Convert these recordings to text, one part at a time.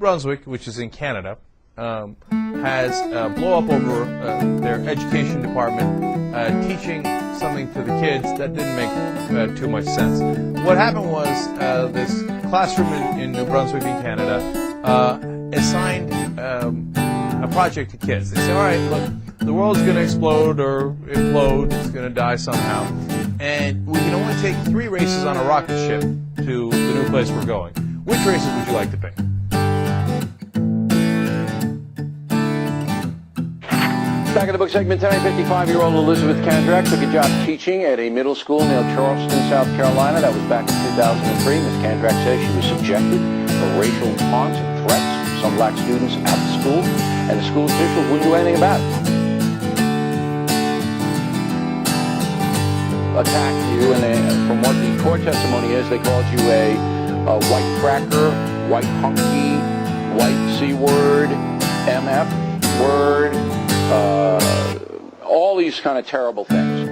Brunswick, which is in Canada, has a blow up over their education department teaching something to the kids that didn't make too much sense. What happened was this classroom in New Brunswick in Canada assigned a project to kids. They said, all right, look, the world's going to explode or implode, it's going to die somehow, and we can only take 3 races on a rocket ship to the new place we're going. Which races would you like to pick? Back in the book segment tonight, 55-year-old Elizabeth Kandrak took a job teaching at a middle school near Charleston, South Carolina. That was back in 2003. Ms. Kandrak says she was subjected to racial taunts and threats from some black students at the school, and the school officials wouldn't do anything about it. Attacked you, and from what the court testimony is, they called you a white cracker, white hunky, white C-word, MF word, all these kind of terrible things.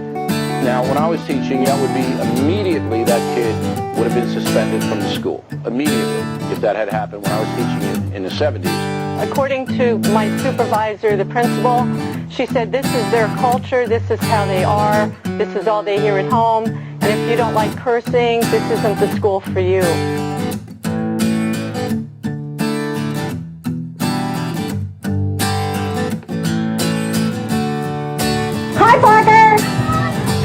Now, when I was teaching, that would be immediately that kid would have been suspended from the school. Immediately, if that had happened when I was teaching in the 70s. According to my supervisor, the principal, she said this is their culture, this is how they are, this is all they hear at home, and if you don't like cursing, this isn't the school for you. Hi, Parker!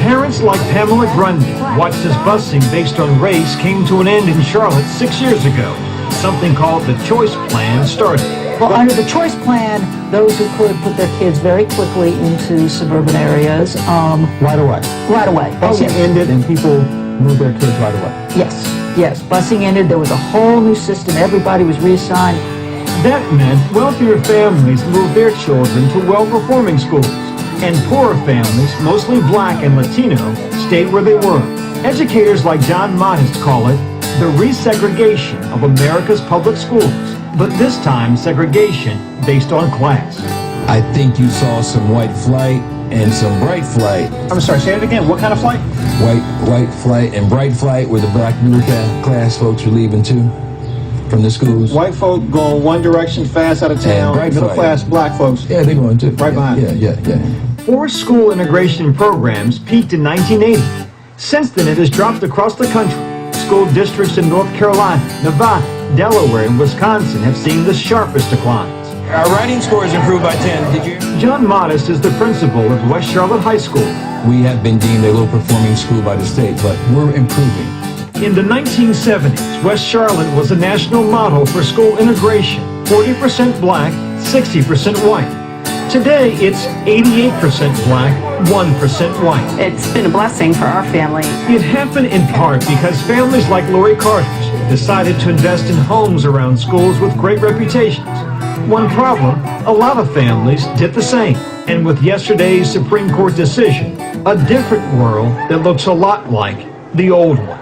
Parents like Pamela Grundy watched as busing based on race came to an end in Charlotte 6 years ago. Something called the Choice Plan started. Well, under the Choice Plan, those who could put their kids very quickly into suburban areas. Right away. Right away. Busing ended and people moved their kids right away. Yes, yes. Busing ended. There was a whole new system. Everybody was reassigned. That meant wealthier families moved their children to well-performing schools. And poorer families, mostly black and Latino, stayed where they were. Educators like John Modest call it the resegregation of America's public schools. But this time, segregation based on class. I think you saw some white flight and some bright flight. I'm sorry, say it again. What kind of flight? White flight and bright flight where the black middle class folks were leaving too from the schools. White folk going one direction fast out of town. Middle class black folks. Yeah, they're going too. Right behind. Yeah. 4 school integration programs peaked in 1980. Since then, it has dropped across the country. School districts in North Carolina, Nevada, Delaware, and Wisconsin have seen the sharpest declines. Our writing scores improved by 10, did you? John Modest is the principal of West Charlotte High School. We have been deemed a low-performing school by the state, but we're improving. In the 1970s, West Charlotte was a national model for school integration. 40% black, 60% white. Today, it's 88% black, 1% white. It's been a blessing for our family. It happened in part because families like Lori Carter's decided to invest in homes around schools with great reputations. One problem, a lot of families did the same. And with yesterday's Supreme Court decision, a different world that looks a lot like the old one.